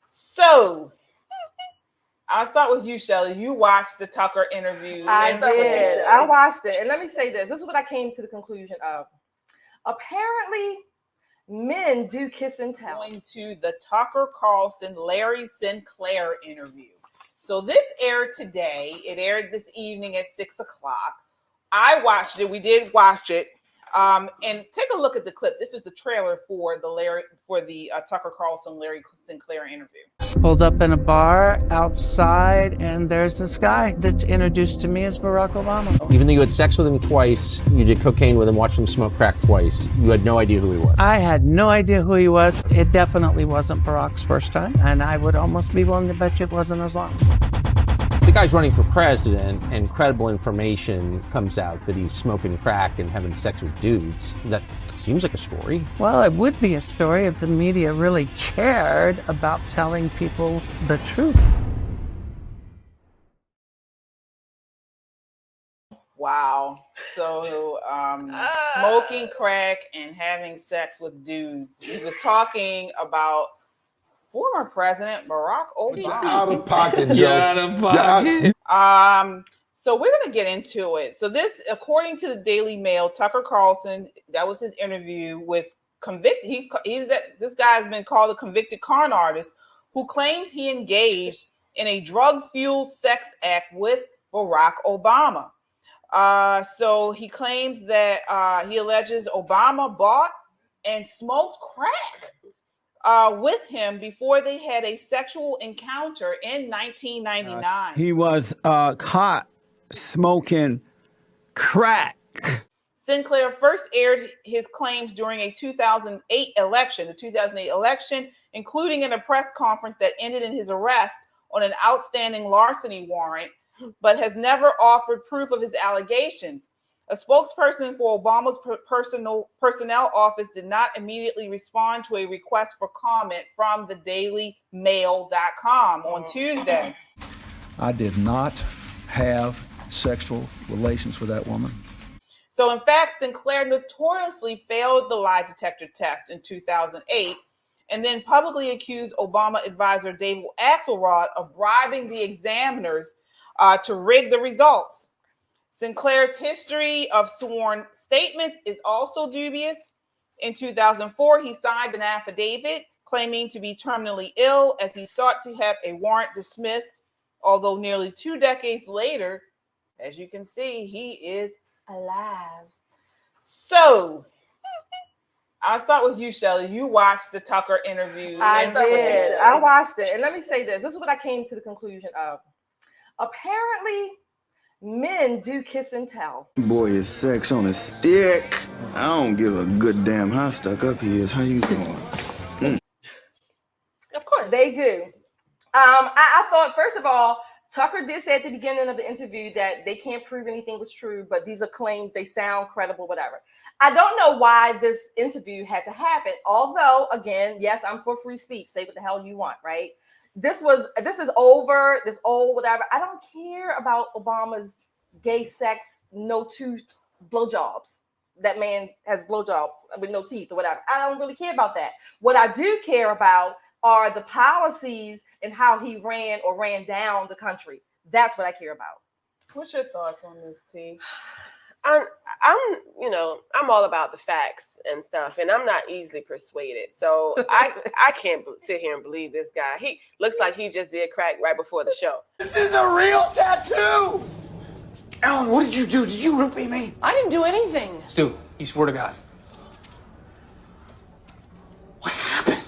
So I'll start with you, Shelly. You watched the Tucker interview. I did. I watched it. And let me say this. This is what I came to the conclusion of. Apparently, men do kiss and tell. Going to the Tucker Carlson, Larry Sinclair interview. So this aired today. It aired this evening at 6 o'clock. I watched it. We did watch it. And take a look at the clip. This is the trailer for the Tucker Carlson, Larry Sinclair interview. Pulled up in a bar outside, and there's this guy that's introduced to me as Barack Obama. Even though you had sex with him twice, you did cocaine with him, watched him smoke crack twice, you had no idea who he was. I had no idea who he was. It definitely wasn't Barack's first time, and I would almost be willing to bet you it wasn't Islam. The guy's running for president, and credible information comes out that he's smoking crack and having sex with dudes. That seems like a story. Well, it would be a story if the media really cared about telling people the truth. Wow. So smoking crack and having sex with dudes. He was talking about former President Barack Obama. Out of pocket, Joe. Out of pocket. So we're going to get into it. So this, according to the Daily Mail, Tucker Carlson, that was his interview with convicted. This guy's been called a convicted con artist who claims he engaged in a drug-fueled sex act with Barack Obama. So he claims that he alleges Obama bought and smoked crack with him before they had a sexual encounter in 1999. He was caught smoking crack. Sinclair first aired his claims during a 2008 election, including in a press conference that ended in his arrest on an outstanding larceny warrant, but has never offered proof of his allegations. A spokesperson for Obama's personnel office did not immediately respond to a request for comment from the dailymail.com on Tuesday. I did not have sexual relations with that woman. So, in fact, Sinclair notoriously failed the lie detector test in 2008 and then publicly accused Obama advisor David Axelrod of bribing the examiners to rig the results. Sinclair's history of sworn statements is also dubious. In 2004, he signed an affidavit claiming to be terminally ill as he sought to have a warrant dismissed, although nearly 2 decades later, as you can see, he is alive. So, I'll start with you, Shelly. You watched the Tucker interview. I did. I watched it. And let me say this. This is what I came to the conclusion of. Apparently, men do kiss and tell. Boy, is sex on a stick. I don't give a good damn how stuck up he is. How you doing? Of course. They do. I thought, first of all, Tucker did say at the beginning of the interview that they can't prove anything was true, but these are claims, they sound credible, whatever. I don't know why this interview had to happen. Although, again, yes, I'm for free speech. Say what the hell you want, right? This is over, this old, whatever. I don't care about Obama's gay sex, no tooth blowjobs. That man has blowjob with no teeth or whatever. I don't really care about that. What I do care about are the policies and how he ran down the country. That's what I care about. What's your thoughts on this, T? I'm all about the facts and stuff, and I'm not easily persuaded. So I can't sit here and believe this guy. He looks like he just did crack right before the show. This is a real tattoo. Alan, what did you do? Did you roofie me? I didn't do anything. Stu, you swear to God. What happened?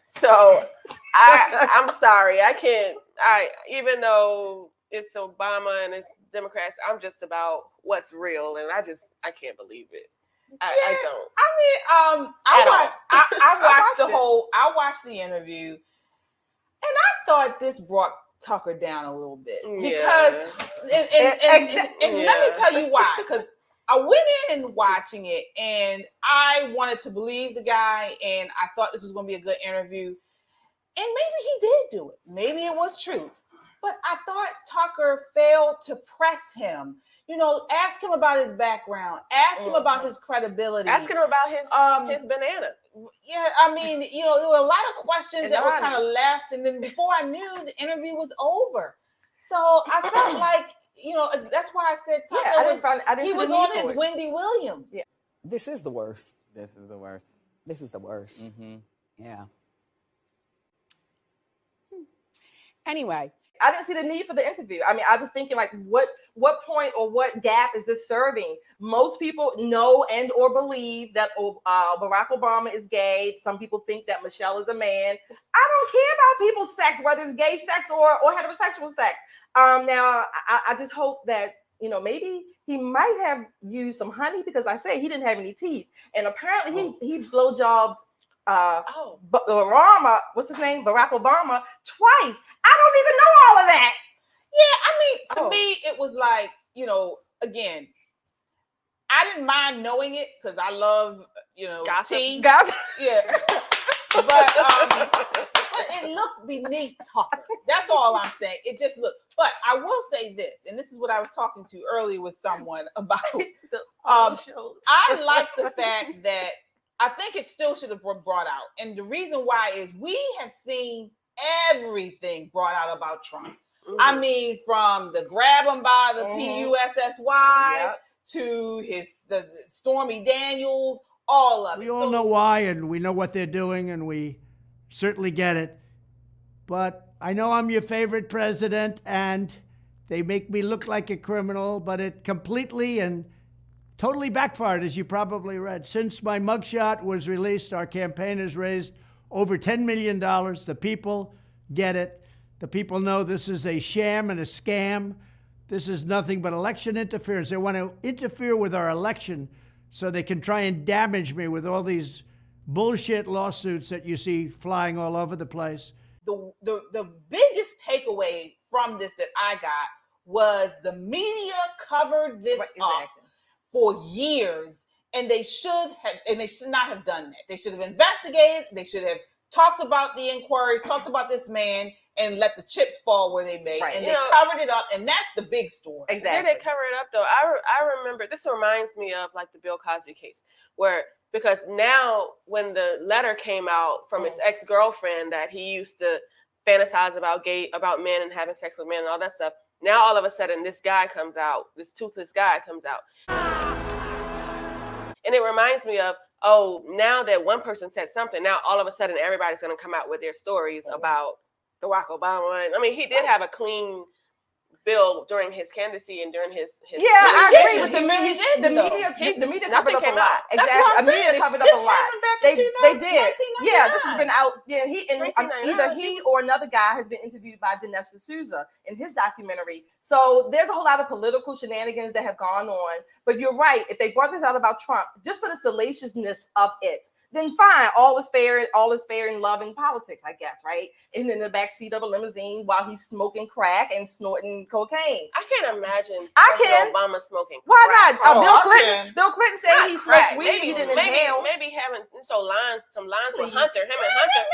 So I'm sorry. I can't. Even though it's Obama and it's Democrats, I'm just about what's real, and I can't believe it. I don't. I watched the interview, and I thought this brought Tucker down a little bit because, and let me tell you why. Because I went in watching it, and I wanted to believe the guy, and I thought this was going to be a good interview, and maybe he did do it. Maybe it was true. But I thought Tucker failed to press him. You know, ask him about his background. Ask him about his credibility. Ask him about his banana. Yeah, I mean, you know, there were a lot of questions that were kind of left, and then before I knew, the interview was over. So I felt like, you know, that's why I said Tucker he was on his Wendy Williams. Yeah. This is the worst. This is the worst. This is the worst. Mm-hmm. Yeah. Anyway. I didn't see the need for the interview. I mean, I was thinking like, what point or what gap is this serving? Most people know and or believe that Barack Obama is gay. Some people think that Michelle is a man. I don't care about people's sex, whether it's gay sex or heterosexual sex. Now, I just hope that, you know, maybe he might have used some honey, because I say he didn't have any teeth. And apparently he blowjobbed Obama, what's his name? Barack Obama twice. I don't even know all of that. Yeah, I mean, to me, it was like, you know, again, I didn't mind knowing it because I love, you know, gossip. Yeah. but it looked beneath Tucker. That's all I'm saying. It just looked. But I will say this, and this is what I was talking to earlier with someone about. I like the fact that I think it still should have been brought out. And the reason why is we have seen everything brought out about Trump. I mean, from the grab him by the PUSSY to the Stormy Daniels, all of it. We all know why, and we know what they're doing, and we certainly get it. But I know I'm your favorite president, and they make me look like a criminal, but it completely and totally backfired, as you probably read. Since my mugshot was released, our campaign has raised over $10 million. The people get it. The people know this is a sham and a scam. This is nothing but election interference. They want to interfere with our election so they can try and damage me with all these bullshit lawsuits that you see flying all over the place. The biggest takeaway from this that I got was the media covered this up for years, and they should not have done that. They should have investigated. They should have talked about the inquiries, talked about this man, and let the chips fall where they may. Right. And they covered it up, and that's the big story. Exactly. Did they cover it up though? I remember, this reminds me of like the Bill Cosby case, because now when the letter came out from his ex-girlfriend that he used to fantasize about men and having sex with men and all that stuff, now all of a sudden this toothless guy comes out. And it reminds me of, now that one person said something, now all of a sudden everybody's going to come out with their stories about Barack Obama. I mean, he did have a clean bill during his candidacy and during his I agree with the media. The media covered up a lot. Exactly. The media covered up a lot. They did. Yeah, this has been out. Yeah, either he or another guy has been interviewed by Dinesh D'Souza in his documentary. So there's a whole lot of political shenanigans that have gone on. But you're right. If they brought this out about Trump, just for the salaciousness of it, then fine, all is fair in love and politics, I guess, right? And in the backseat of a limousine while he's smoking crack and snorting cocaine. I can't imagine Obama smoking crack. Why not? Bill Clinton said he smoked weed. He didn't inhale. Maybe having some lines with Hunter. Him and Hunter.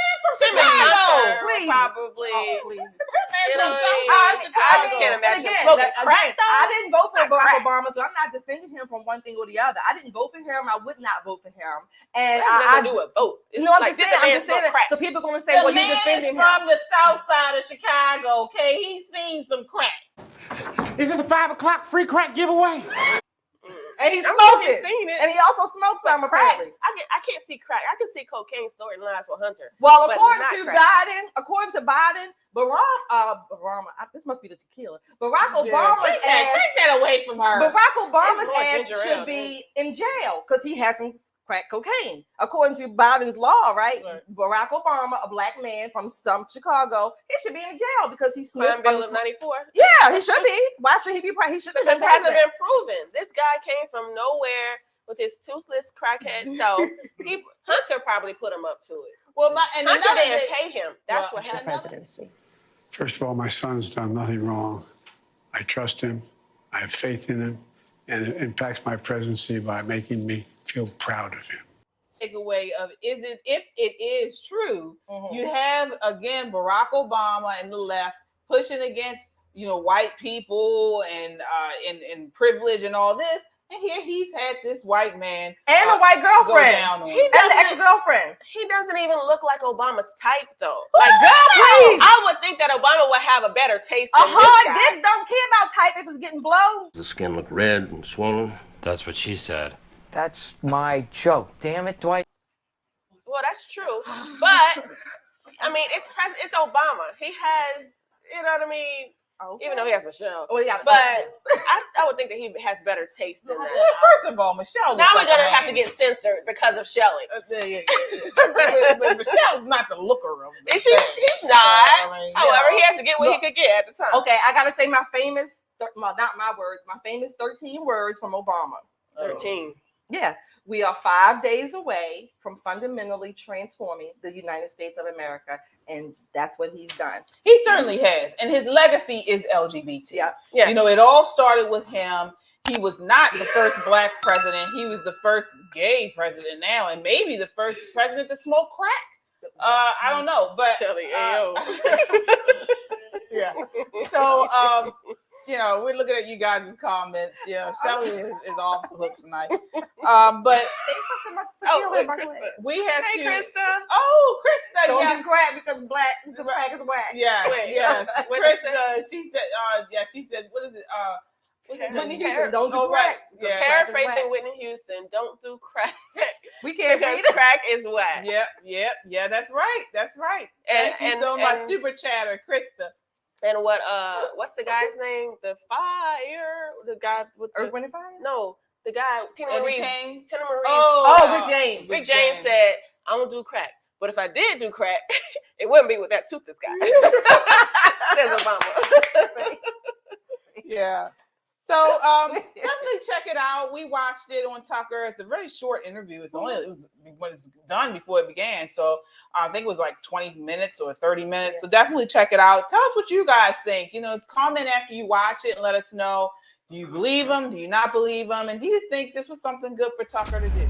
Please. Probably. You know, I can't imagine him smoking crack. I didn't vote for Barack Obama, so I'm not defending him from one thing or the other. I didn't vote for him. I would not vote for him. And I do it both. I'm just saying that. So people are going to say, well, you're defending him. From the south side of Chicago, okay? He's seen some crack. Is this a 5 o'clock free crack giveaway? And he's smoking. And he also smoked some, apparently. I can't see crack. I can see cocaine snorting lines with Hunter. Well, according to Biden, this must be the tequila. Barack Obama's ass. Take that away from her. Barack Obama's ass should be in jail because he has some crack cocaine. According to Biden's law, right? Barack Obama, a black man from Chicago, he should be in jail because he smoked. Bill of 94. Yeah, he should be. Why should he be? He should be. Because it hasn't been proven. This guy came from nowhere with his toothless crackhead self. Hunter probably put him up to it. Well, Hunter didn't pay him. That's what happened. Presidency. First of all, my son's done nothing wrong. I trust him. I have faith in him. And it impacts my presidency by making me feel proud of him. Takeaway of if it is true, you have again Barack Obama and the left pushing against, white people and privilege and all this. And here he's had this white man and a white girlfriend, and the ex-girlfriend. He doesn't even look like Obama's type, though. Like, girl, please. I would think that Obama would have a better taste than this guy. Dick don't care about type if it's getting blown. The skin look red and swollen. That's what she said. That's my joke. Damn it, Dwight. Well, that's true. But, I mean, it's Obama. He has, you know what I mean? Okay. Even though he has Michelle. Well, yeah, but I would think that he has better taste than that. Well, first of all, Michelle. Now we're going to have to get censored because of Shelley. But Michelle's not the looker of the He's not. However, he had to get what he could get at the time. Okay, I got to say my famous, not my words, my famous 13 words from Obama. 13. Yeah. We are 5 days away from fundamentally transforming the United States of America, and that's what he's done. He certainly has, and his legacy is LGBT. Yeah, yes. It all started with him. He was not the first black president. He was the first gay president now, and maybe the first president to smoke crack. I don't know, but Shelley, yeah. So, we're looking at you guys' comments. Yeah, Shelley is off the hook tonight. But Krista. We have Hey, to. Krista. Oh, Krista. Don't do crack because crack is whack. Yeah, yes. Krista. She said, what is it? Whitney Houston, don't do crack. Yeah. Paraphrasing Whitney Houston, don't do crack. We can't because crack is whack. Yep. Yeah, that's right. Thank you so much, Super Chatter, Krista. And what's the guy's name? The guy with Earth, Wind, and Fire? No, the guy, Tina Marie. Rick James. Rick James said, I don't do crack. But if I did do crack, it wouldn't be with that toothless guy. Says Obama. Yeah. So definitely check it out. We watched it on Tucker. It's a very short interview. It was when it was done before it began. So I think it was like 20 minutes or 30 minutes. Yeah. So definitely check it out. Tell us what you guys think. Comment after you watch it and let us know. Do you believe him? Do you not believe him? And do you think this was something good for Tucker to do?